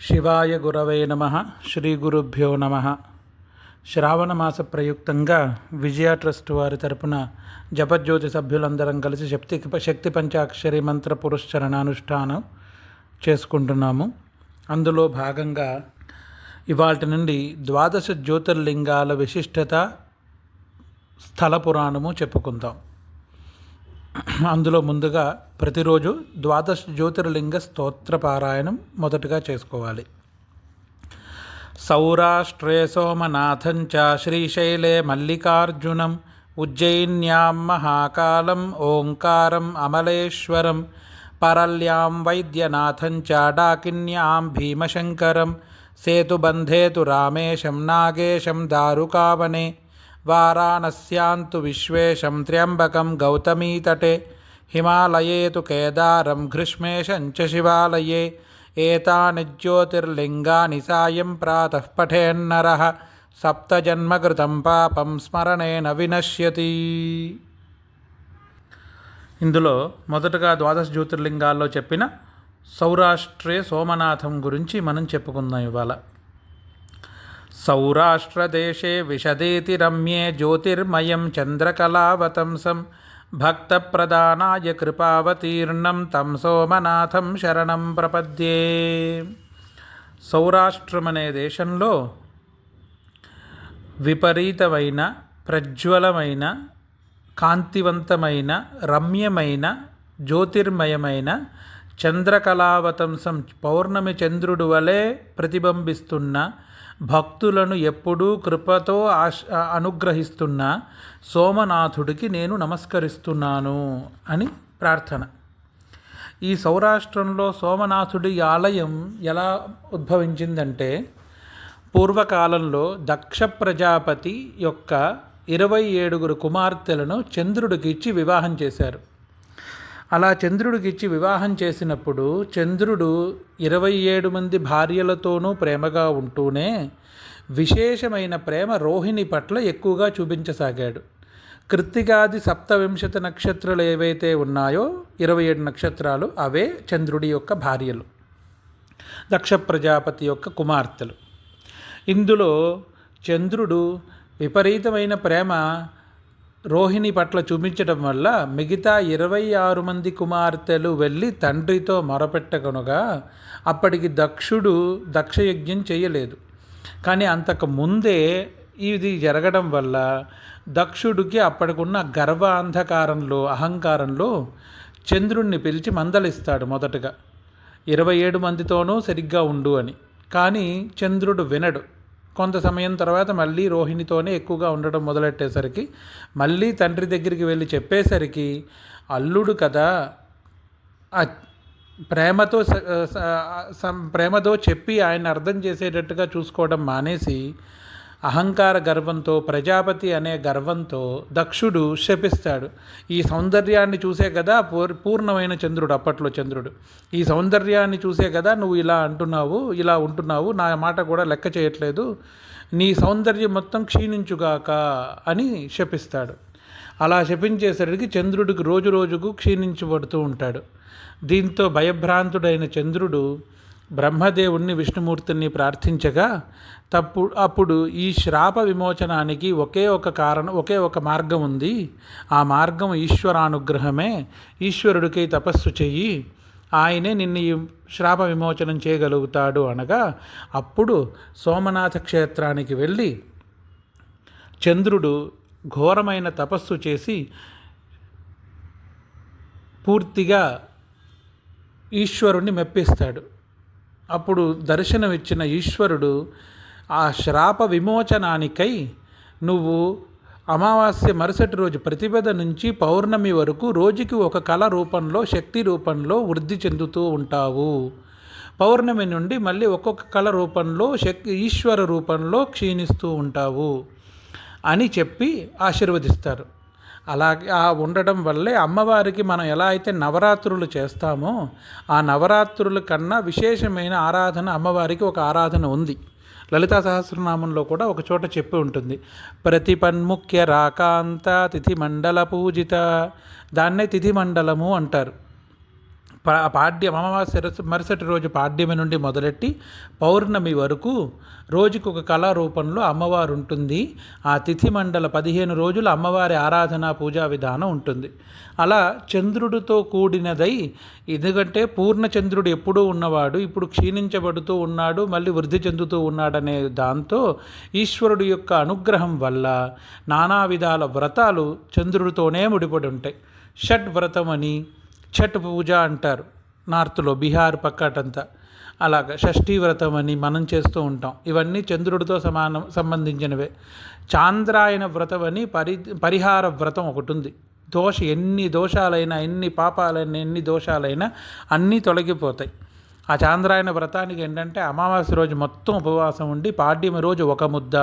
శివాయ గురవే నమః. శ్రీ గురుభ్యో నమః. శ్రావణ మాస ప్రయుక్తంగా విజయ ట్రస్ట్ వారి తరపున జపజ్యోతి సభ్యులందరం కలిసి శక్తి పంచాక్షరి మంత్ర పురస్చరణానుష్ఠానం చేసుకుంటున్నాము. అందులో భాగంగా ఇవాల్టి నుండి ద్వాదశ జ్యోతిర్లింగాల విశిష్టత స్థల పురాణము చెప్పుకుందాం. అందులో ముందుగా ప్రతిరోజు ద్వాదశ జ్యోతిర్లింగ స్తోత్ర పారాయణం మొదటగా చేసుకోవాలి. సౌరాష్ట్రే సోమనాథం చ శ్రీశైలే మల్లికార్జునం ఉజ్జయిన్యాం మహాకాలం ఓంకారం అమలేశ్వరం పరల్యాం వైద్యనాథం చ డాకిన్యాం భీమశంకరం సేతుబంధేతు రామేశం నాగేశం దారుకావనే వారాణస్యాంతు విశ్వేశం త్ర్యంబకం గౌతమీతటే హిమాలయే తు కేదారం గ్రీష్మేశం చ శివాలయే ఏతాని జ్యోతిర్లింగాని సాయం ప్రాతః పఠేన్నరః సప్తజన్మకృతం పాపం స్మరణేన వినశ్యతి. ఇందులో మొదటగా ద్వాదశ జ్యోతిర్లింగాల్లో చెప్పిన సౌరాష్ట్రే సోమనాథం గురించి మనం చెప్పుకుందాం ఇవాళ. సౌరాష్ట్రదేశే విశదేతి రమ్యే జ్యోతిర్మయం చంద్రకళావతంసం భక్తప్రదానాయ కృపావతీర్ణం తం సోమనాథం శరణం ప్రపద్యే. సౌరాష్ట్రం అనే దేశంలో విపరీతమైన ప్రజ్వలమైన కాంతివంతమైన రమ్యమైన జ్యోతిర్మయమైన చంద్రకళావతంసం పౌర్ణమి చంద్రుడు వలె ప్రతిబింబిస్తున్న భక్తులను ఎప్పుడూ కృపతో అనుగ్రహిస్తున్న సోమనాథుడికి నేను నమస్కరిస్తున్నాను అని ప్రార్థన. ఈ సౌరాష్ట్రంలో సోమనాథుడి ఆలయం ఎలా ఉద్భవించిందంటే, పూర్వకాలంలో దక్ష ప్రజాపతి యొక్క 27 కుమార్తెలను చంద్రుడికి ఇచ్చి వివాహం చేశారు. అలా చంద్రుడికి ఇచ్చి వివాహం చేసినప్పుడు చంద్రుడు 27 మంది భార్యలతోనూ ప్రేమగా ఉంటూనే విశేషమైన ప్రేమ రోహిణి పట్ల ఎక్కువగా చూపించసాగాడు. కృత్తికాది 27 నక్షత్రాలు ఏవైతే ఉన్నాయో 27 నక్షత్రాలు అవే చంద్రుడి యొక్క భార్యలు, దక్ష ప్రజాపతి యొక్క కుమార్తెలు. ఇందులో చంద్రుడు విపరీతమైన ప్రేమ రోహిణి పట్ల చూపించడం వల్ల మిగతా 26 మంది కుమార్తెలు వెళ్ళి తండ్రితో మొరపెట్టగనుగా అప్పటికి దక్షుడు దక్షయజ్ఞం చేయలేదు. కానీ అంతకు ముందే ఇది జరగడం వల్ల దక్షుడికి అప్పటికున్న గర్వాంధకారంలో అహంకారంలో చంద్రుణ్ణి పిలిచి మందలిస్తాడు. మొదటగా 27 మందితోనూ సరిగ్గా ఉండు అని. కానీ చంద్రుడు వినడు. కొంత సమయం తర్వాత మళ్ళీ రోహిణితోనే ఎక్కువగా ఉండడం మొదలెట్టేసరికి మళ్ళీ తండ్రి దగ్గరికి వెళ్ళి చెప్పేసరికి అల్లుడు కదా ప్రేమతో చెప్పి ఆయన అర్థం చేసేటట్టుగా చూసుకోవడం మానేసి అహంకార గర్వంతో, ప్రజాపతి అనే గర్వంతో దక్షుడు శపిస్తాడు. ఈ సౌందర్యాన్ని చూసే కదా పూర్ణమైన చంద్రుడు, అప్పట్లో చంద్రుడు, ఈ సౌందర్యాన్ని చూసే కదా నువ్వు ఇలా ఉంటున్నావు, నా మాట కూడా లెక్క చేయట్లేదు, నీ సౌందర్యం మొత్తం క్షీణించుగాక అని శపిస్తాడు. అలా శపించేసరికి చంద్రుడికి రోజు రోజుకు క్షీణించబడుతూ ఉంటాడు. దీంతో భయభ్రాంతుడైన చంద్రుడు బ్రహ్మదేవుణ్ణి విష్ణుమూర్తిని ప్రార్థించగా అప్పుడు ఈ శ్రాప విమోచనానికి ఒకే ఒక మార్గం ఉంది. ఆ మార్గం ఈశ్వరానుగ్రహమే. ఈశ్వరుడికి తపస్సు చెయ్యి, ఆయనే నిన్ను ఈ శ్రాప విమోచనం చేయగలుగుతాడు అనగా అప్పుడు సోమనాథ క్షేత్రానికి వెళ్ళి చంద్రుడు ఘోరమైన తపస్సు చేసి పూర్తిగా ఈశ్వరుణ్ణి మెప్పిస్తాడు. అప్పుడు దర్శనమిచ్చిన ఈశ్వరుడు ఆ శ్రాప విమోచనానికై నువ్వు అమావాస్య మరుసటి రోజు ప్రతిపద నుంచి పౌర్ణమి వరకు రోజుకి ఒక కళ రూపంలో, శక్తి రూపంలో వృద్ధి చెందుతూ ఉంటావు. పౌర్ణమి నుండి మళ్ళీ ఒక్కొక్క కళ రూపంలో ఈశ్వర రూపంలో క్షీణిస్తూ ఉంటావు అని చెప్పి ఆశీర్వదిస్తారు. అలాగే ఉండడం వల్లే అమ్మవారికి మనం ఎలా అయితే నవరాత్రులు చేస్తామో ఆ నవరాత్రుల కన్నా విశేషమైన ఆరాధన అమ్మవారికి ఒక ఆరాధన ఉంది. లలితా సహస్రనామంలో కూడా ఒక చోట చెప్పి ఉంటుంది, ప్రతిపన్ముఖ్య రాకాంత తిథి మండల పూజిత. దాన్నే తిథి మండలము అంటారు. పాడ్యం అమావాస్య మరుసటి రోజు పాడ్యమి నుండి మొదలెట్టి పౌర్ణమి వరకు రోజుకు ఒక కళారూపంలో అమ్మవారు ఉంటుంది. ఆ తిథి మండల 15 రోజులు అమ్మవారి ఆరాధన పూజా విధానం ఉంటుంది. అలా చంద్రుడితో కూడినదై, ఎందుకంటే పూర్ణచంద్రుడు ఎప్పుడూ ఉన్నవాడు, ఇప్పుడు క్షీణించబడుతూ ఉన్నాడు, మళ్ళీ వృద్ధి చెందుతూ ఉన్నాడనే దాంతో ఈశ్వరుడు యొక్క అనుగ్రహం వల్ల నానా విధాల వ్రతాలు చంద్రుడితోనే ముడిపడి ఉంటాయి. షట్ వ్రతం అని, ఛట్ పూజ అంటారు నార్త్లో, బీహార్ పక్కటంతా. అలాగ షష్ఠీ వ్రతం అని మనం చేస్తూ ఉంటాం. ఇవన్నీ చంద్రుడితో సంబంధించినవే. చాంద్రాయన వ్రతం అని పరిహార వ్రతం ఒకటి ఉంది. ఎన్ని దోషాలైనా, ఎన్ని పాపాలైనా, ఎన్ని దోషాలైనా అన్నీ తొలగిపోతాయి. ఆ చాంద్రాయన వ్రతానికి ఏంటంటే అమావాస్య రోజు మొత్తం ఉపవాసం ఉండి, పాడ్యమి రోజు ఒక ముద్ద,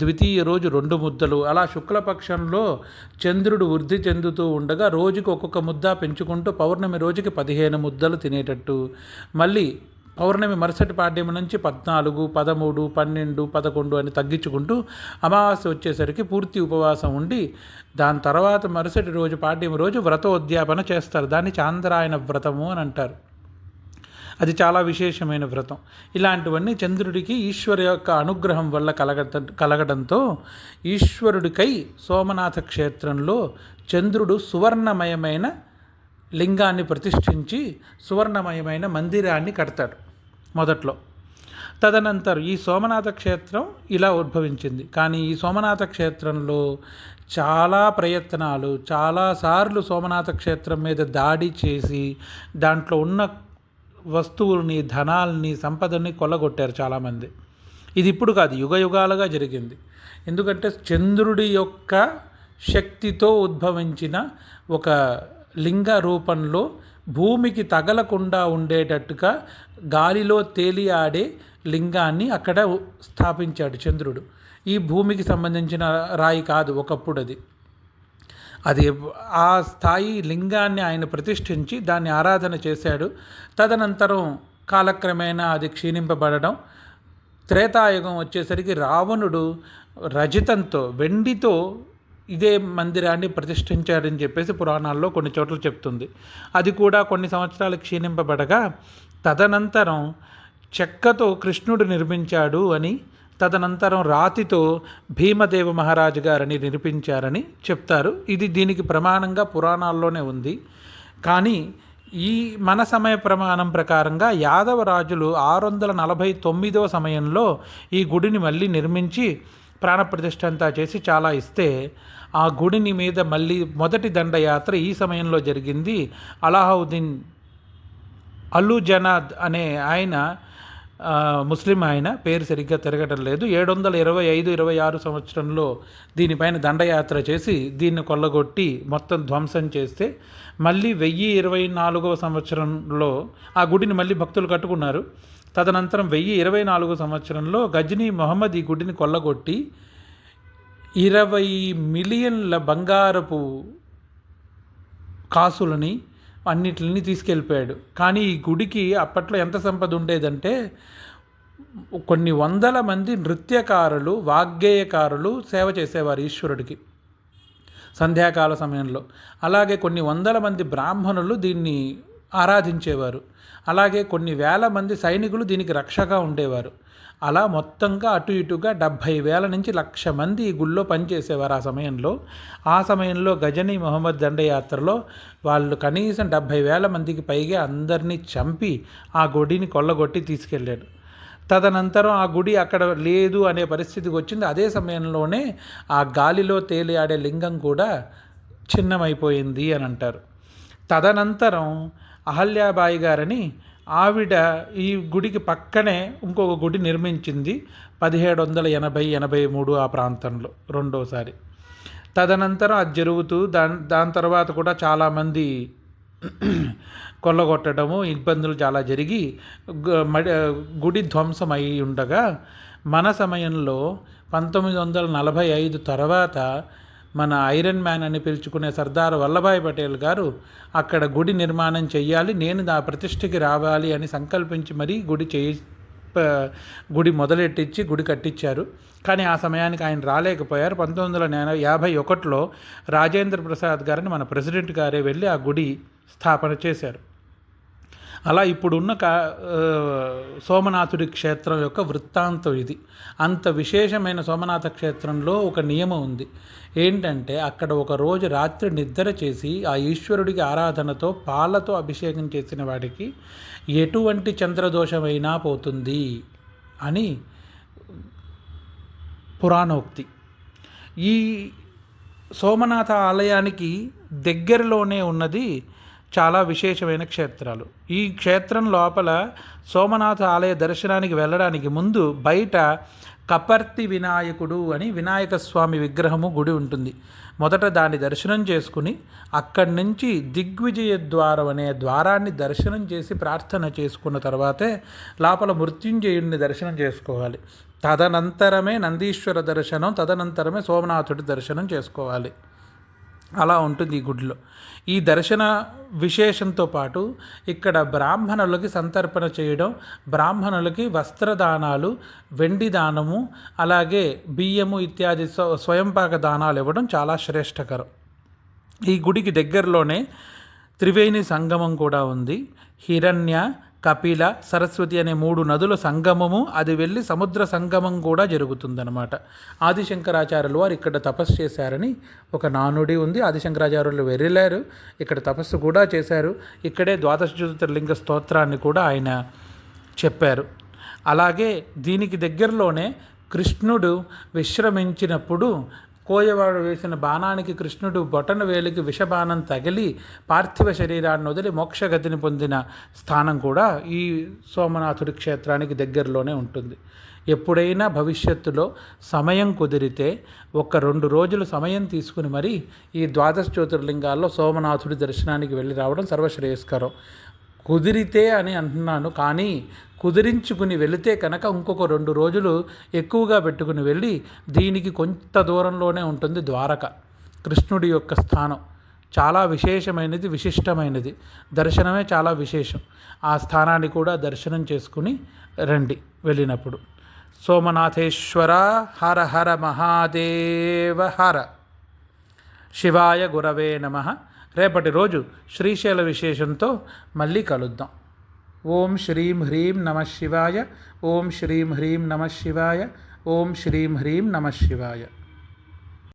ద్వితీయ రోజు 2 ముద్దలు, అలా శుక్లపక్షంలో చంద్రుడు వృద్ధి చెందుతూ ఉండగా రోజుకి ఒక్కొక్క ముద్ద పెంచుకుంటూ పౌర్ణమి రోజుకి 15 ముద్దలు తినేటట్టు, మళ్ళీ పౌర్ణమి మరుసటి పాడ్యమి నుంచి 14, 13, 12, 11 అని తగ్గించుకుంటూ అమావాస్య వచ్చేసరికి పూర్తి ఉపవాసం ఉండి, దాని తర్వాత మరుసటి రోజు పాడ్యమి రోజు వ్రతోద్యాపన చేస్తారు. దాన్ని చాంద్రాయన వ్రతము అని అంటారు. అది చాలా విశేషమైన వ్రతం. ఇలాంటివన్నీ చంద్రుడికి ఈశ్వరు యొక్క అనుగ్రహం వల్ల కలగడంతో ఈశ్వరుడికై సోమనాథ క్షేత్రంలో చంద్రుడు సువర్ణమయమైన లింగాన్ని ప్రతిష్ఠించి సువర్ణమయమైన మందిరాన్ని కడతాడు మొదట్లో. తదనంతరం ఈ సోమనాథ క్షేత్రం ఇలా ఉద్భవించింది. కానీ ఈ సోమనాథ క్షేత్రంలో చాలా ప్రయత్నాలు, చాలాసార్లు సోమనాథ క్షేత్రం మీద దాడి చేసి దాంట్లో ఉన్న వస్తువుల్ని, ధనాల్ని, సంపదని కొల్లగొట్టారు చాలామంది. ఇది ఇప్పుడు కాదు, యుగాలుగా జరిగింది. ఎందుకంటే చంద్రుడి యొక్క శక్తితో ఉద్భవించిన ఒక లింగ రూపంలో భూమికి తగలకుండా ఉండేటట్టుగా గాలిలో తేలియాడే లింగాన్ని అక్కడ స్థాపించాడు చంద్రుడు. ఈ భూమికి సంబంధించిన రాయి కాదు ఒకప్పుడు అది ఆ స్థాయి లింగాన్ని ఆయన ప్రతిష్ఠించి దాన్ని ఆరాధన చేశాడు. తదనంతరం కాలక్రమేణా అది క్షీణింపబడడం, త్రేతాయుగం వచ్చేసరికి రావణుడు రజితంతో, వెండితో ఇదే మందిరాన్ని ప్రతిష్ఠించాడని చెప్పేసి పురాణాల్లో కొన్ని చోట్ల చెప్తుంది. అది కూడా కొన్ని సంవత్సరాలు క్షీణింపబడగా తదనంతరం చెక్కతో కృష్ణుడు నిర్మించాడు అని, తదనంతరం రాతితో భీమదేవ మహారాజు గారని నిర్మించారని చెప్తారు. ఇది దీనికి ప్రమాణంగా పురాణాల్లోనే ఉంది. కానీ ఈ మన సమయ ప్రమాణం ప్రకారంగా యాదవ రాజులు 649వ సమయంలో ఈ గుడిని మళ్ళీ నిర్మించి ప్రాణప్రతిష్ఠ అంతా చేసి చాలా ఇస్తే, ఆ గుడిని మీద మళ్ళీ మొదటి దండయాత్ర ఈ సమయంలో జరిగింది. అలావుద్దీన్ అల్లుజనాద్ అనే ఆయన, ముస్లిం ఆయన, పేరు సరిగ్గా తిరగటం లేదు, 725-26 సంవత్సరంలో దీనిపైన దండయాత్ర చేసి దీన్ని కొల్లగొట్టి మొత్తం ధ్వంసం చేస్తే, మళ్ళీ 1024వ సంవత్సరంలో ఆ గుడిని మళ్ళీ భక్తులు కట్టుకున్నారు. తదనంతరం 1024 సంవత్సరంలో గజ్నీ మొహమ్మద్ ఈ గుడిని కొల్లగొట్టి 20 మిలియన్ల బంగారపు కాసులని అన్నిటిని తీసుకెళ్ళిపోయాడు. కానీ ఈ గుడికి అప్పట్లో ఎంత సంపద ఉండేదంటే, కొన్ని వందల మంది నృత్యకారులు, వాగ్గేయకారులు సేవ చేసేవారు ఈశ్వరుడికి సంధ్యాకాల సమయంలో. అలాగే కొన్ని వందల మంది బ్రాహ్మణులు దీన్ని ఆరాధించేవారు. అలాగే కొన్ని వేల మంది సైనికులు దీనికి రక్షగా ఉండేవారు. అలా మొత్తంగా అటు ఇటుగా 70,000 నుంచి 1,00,000 మంది ఈ గుళ్ళో పనిచేసేవారు ఆ సమయంలో గజనీ మొహమ్మద్ దండయాత్రలో వాళ్ళు కనీసం 70,000 మందికి పైగా అందరినీ చంపి ఆ గుడిని కొల్లగొట్టి తీసుకెళ్ళాడు. తదనంతరం ఆ గుడి అక్కడ లేదు అనే పరిస్థితికి వచ్చింది. అదే సమయంలోనే ఆ గాలిలో తేలియాడే లింగం కూడా చిన్నమైపోయింది అని అంటారు. తదనంతరం అహల్యాబాయి గారని ఆవిడ ఈ గుడికి పక్కనే ఇంకొక గుడి నిర్మించింది 1780-83 ఆ ప్రాంతంలో రెండోసారి. తదనంతరం అది జరుగుతూ దాని తర్వాత కూడా చాలామంది కొల్లగొట్టడము, ఇబ్బందులు చాలా జరిగి గుడి ధ్వంసం అయి ఉండగా, మన సమయంలో 1945 తర్వాత మన ఐరన్ మ్యాన్ అని పిలుచుకునే సర్దార్ వల్లభాయ్ పటేల్ గారు అక్కడ గుడి నిర్మాణం చెయ్యాలి, నేను నా ప్రతిష్టకి రావాలి అని సంకల్పించి మరీ గుడి మొదలెట్టించి గుడి కట్టించారు. కానీ ఆ సమయానికి ఆయన రాలేకపోయారు. 1951లో రాజేంద్ర ప్రసాద్ గారిని మన ప్రెసిడెంట్ గారే వెళ్ళి ఆ గుడి స్థాపన చేశారు. అలా ఇప్పుడున్న సోమనాథుడి క్షేత్రం యొక్క వృత్తాంతం ఇది. అంత విశేషమైన సోమనాథ క్షేత్రంలో ఒక నియమం ఉంది. ఏంటంటే అక్కడ ఒక రోజు రాత్రి నిద్ర చేసి ఆ ఈశ్వరుడికి ఆరాధనతో పాలతో అభిషేకం చేసిన వాడికి ఎటువంటి చంద్రదోషమైనా పోతుంది అని పురాణోక్తి. ఈ సోమనాథ ఆలయానికి దగ్గరలోనే ఉన్నది చాలా విశేషమైన క్షేత్రాలు. ఈ క్షేత్రం లోపల సోమనాథ ఆలయ దర్శనానికి వెళ్ళడానికి ముందు బయట కపర్తి వినాయకుడు అని వినాయక స్వామి విగ్రహము గుడి ఉంటుంది. మొదట దాన్ని దర్శనం చేసుకుని అక్కడి నుంచి దిగ్విజయ ద్వారం అనే ద్వారాన్ని దర్శనం చేసి ప్రార్థన చేసుకున్న తర్వాతే లోపల మృత్యుంజయుడిని దర్శనం చేసుకోవాలి. తదనంతరమే నందీశ్వర దర్శనం, తదనంతరమే సోమనాథుడి దర్శనం చేసుకోవాలి. అలా ఉంటుంది ఈ గుడిలో. ఈ దర్శన విశేషంతో పాటు ఇక్కడ బ్రాహ్మణులకి సంతర్పణ చేయడం, బ్రాహ్మణులకి వస్త్రదానాలు, వెండి దానము, అలాగే బియ్యము ఇత్యాది స్వయంపాక దానాలు ఇవ్వడం చాలా శ్రేష్టకరం. ఈ గుడికి దగ్గరలోనే త్రివేణి సంగమం కూడా ఉంది. హిరణ్య, కపిల, సరస్వతి అనే 3 నదుల సంగమము, అది వెళ్ళి సముద్ర సంగమం కూడా జరుగుతుందన్నమాట. ఆదిశంకరాచార్యులు వారు ఇక్కడ తపస్సు చేశారని ఒక నానుడి ఉంది. ఆదిశంకరాచార్యులు వెళ్ళారు, ఇక్కడ తపస్సు కూడా చేశారు. ఇక్కడే ద్వాదశ జ్యోతిర్లింగ స్తోత్రాన్ని కూడా ఆయన చెప్పారు. అలాగే దీనికి దగ్గరలోనే కృష్ణుడు విశ్రమించినప్పుడు కోయవాడు వేసిన బాణానికి కృష్ణుడు బొటన వేలికి విషబాణం తగిలి పార్థివ శరీరాన్ని వదిలి మోక్షగతిని పొందిన స్థానం కూడా ఈ సోమనాథుడి క్షేత్రానికి దగ్గరలోనే ఉంటుంది. ఎప్పుడైనా భవిష్యత్తులో సమయం కుదిరితే 1-2 రోజులు సమయం తీసుకుని మరి ఈ ద్వాదశ జ్యోతిర్లింగాల్లో సోమనాథుడి దర్శనానికి వెళ్ళి రావడం సర్వశ్రేయస్కరం. కుదిరితే అని అంటున్నాను, కానీ కుదిరించుకుని వెళితే కనుక ఇంకొక 2 రోజులు ఎక్కువగా పెట్టుకుని వెళ్ళి, దీనికి కొంత దూరంలోనే ఉంటుంది ద్వారక, కృష్ణుడి యొక్క స్థానం. చాలా విశేషమైనది, విశిష్టమైనది. దర్శనమే చాలా విశేషం. ఆ స్థానాన్ని కూడా దర్శనం చేసుకుని రండి వెళ్ళినప్పుడు. సోమనాథేశ్వర హర హర మహాదేవ హర. శివాయ గురవే నమః. రేపటి రోజు శ్రీశైల విశేషంతో మళ్ళీ కలుద్దాం. ఓం శ్రీం హ్రీం నమః శివాయ. ఓం శ్రీం హ్రీం నమః శివాయ. ఓం శ్రీం హ్రీం నమః శివాయ.